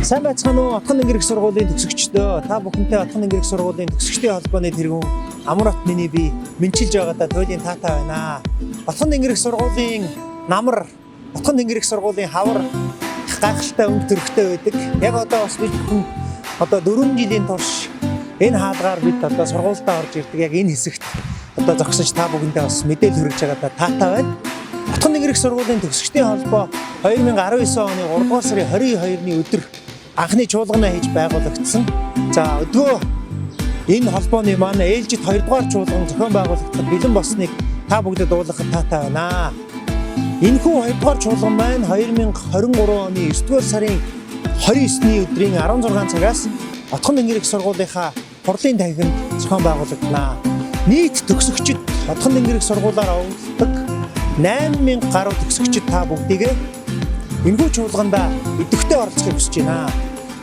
Сайн байцгаана уу? Отгон ангирах сургуулийн төгсөгчдөө. Та бүхэнтэй Отгон ангирах сургуулийн төгсөгчдийн холбооны тэргүүн Амар хот миний бие мэнчилж байгаадаа туйлын таатай байна. Отгон ангирах сургуулийн намар, Отгон ангирах сургуулийн хавар гайхалтай өнгө төрхтэй байдаг. Яг одоо бас бид бүхэн 4 жилийн турш энэ хаалгаар бид сургуультаа орж ирдэг. Яг энэ хэсэгт зогсож та бүхэндээ бас мэдээлэл хүргэж байгаадаа таатай байна. Отгон ангирах сургуулийн төгсөгчдийн холбоо 2019 оны 3 дугаар сарын 22-ны өдөр анхны чуулганаа хийж байгуулагдсан. За өдгөө энэ холбооны манай ээлжид 2 дугаар чуулган зохион байгуулагдахад бэлэн болсныг та бүгдэд дуулгахад таатай байна. Энэхүү 2 дугаар чуулган маань 2023 оны 9 дугаар сарын 29-ны өдрийн 16 цагаас Отгон ангирах сургуулийнхаа хурлын танхимд зохион байгуулагдана. Нийт төгсөгчид Отгон ангирах сургуулиар овогддог 8000 гаруй төгсөгчид та бүгдийг энэхүү чуулганда идэвхтэй оролцохыг хүсэж байна.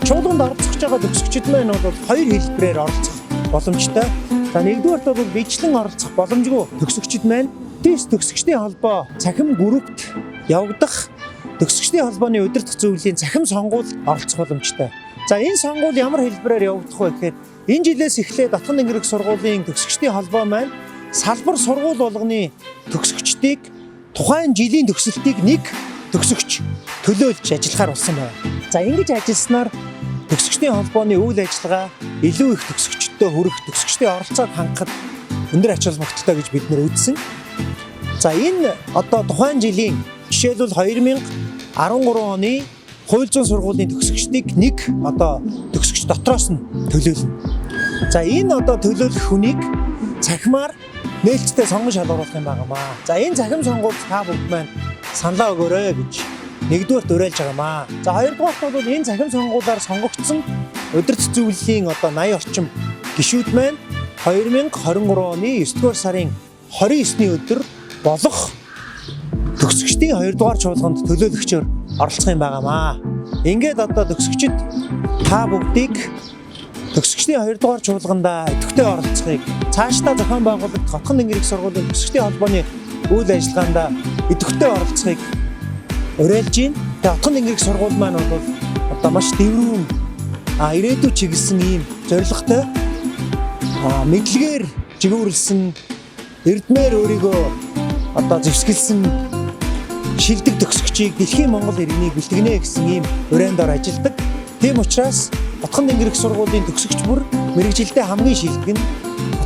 Чуулганд оролцож байгаа төгсөгчид маань бол 2 хэлбэрээр оролцох боломжтой. За нэгдүгээрт бол бичлэн оролцох боломжгүй төгсөгчид маань ТИС төгсөгчдийн холбоо цахим группт явагдах төгсөгчдийн холбооны удирдах зөвлөлийн цахим сонгуульд оролцох боломжтой. За энэ сонгуул ямар хэлбэрээр явагдах вэ гэхээр энэ жилээс эхлээд Отгон ангирах сургуулийн төгсөгчдийн холбоо маань салбар сургууль болгоны төгсөгчдийг тухайн жилийн төгсөлтийг нэг төгсөгч төлөөлж ажиллахаар болсон байна. За ингэж ажилласнаар төгсөгчдийн холбооны үйл ажиллагаа илүү их төгсөгчдөд хүрэх, төгсөгчдийн оролцоог хангахад өндөр ач холбогдолтой гэж бид нэр үзсэн. За энэ тухайн жилийн жишээлбэл 2013 оны хууль зүйн сургуулийн төгсөгчдийг нэг төгсөгч дотроос нь төлөөлнө. За энэ төлөөлөх хүнийг цахимаар нээлттэй сонгон шалгаруулах юм байнамаа. За энэ цахим сонгуульд та бүгд маань саналаа өгөөрэй гэж нэгдүгээрт уриалж байгаамаа. За хоёрдугаарт бол энэ цахим сонгуулиар сонгогдсон удирдах зөвлөлийн 80 орчим гишүүд маань 2023 оны 9 дугаар сарын 29-ний өдөр болох төгсөгчдийн 2 дугаар чуулганд төлөөлөгчөөр оролцох юм байнамаа. Ингээд төгсөгчд та бүгдийг төгсөгчдийн 2 дугаар чуулганда идэвхтэй оролцохыг цаашдаа зохион байгуулагдах Отгон ангирах сургуулийн төгсөгчдийн холбооны үйл ажиллагаанд идэвхтэй оролцохыг уриалж байна. Тэгээ Отгон ангирах сургууль маань бол маш дэврүүн ирээдүйд чиглэсэн ийм зорилготой мэдлэгээр жигүүрлсэн эрдмээр өөрийгөө зэвсгэлсэн шилдэг төгсөгчийг дэлхийн Монгол иргэнийг бэлтгэнэ гэсэн ийм урайндаар ажилладаг. Тийм учраас Отгон ангирах сургуулийн төгсөгч бүр мэрэгжилдээ хамгийн шилдэг нь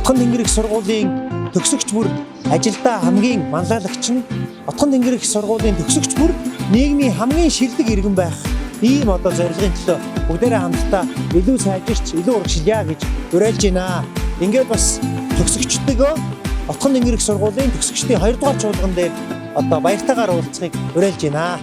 Отгон ангирах сургуулийн төгсөгч бүр ажилдаа хамгийн манлайлагч нь Отгон ангирах сургуулийн төгсөгч бүр нийгмийн хамгийн шилдэг иргэн байх ийм зорилгын төлөө бүгдээрээ хамтдаа илүү сайжирч илүү урагшилъя гэж уриалж байна. Ингээд бас төгсөгчдөө Отгон ангирах сургуулийн төгсөгчдийн 2 дугаар чуулган дээр баяртайгаар уулзахыг уриалж байна.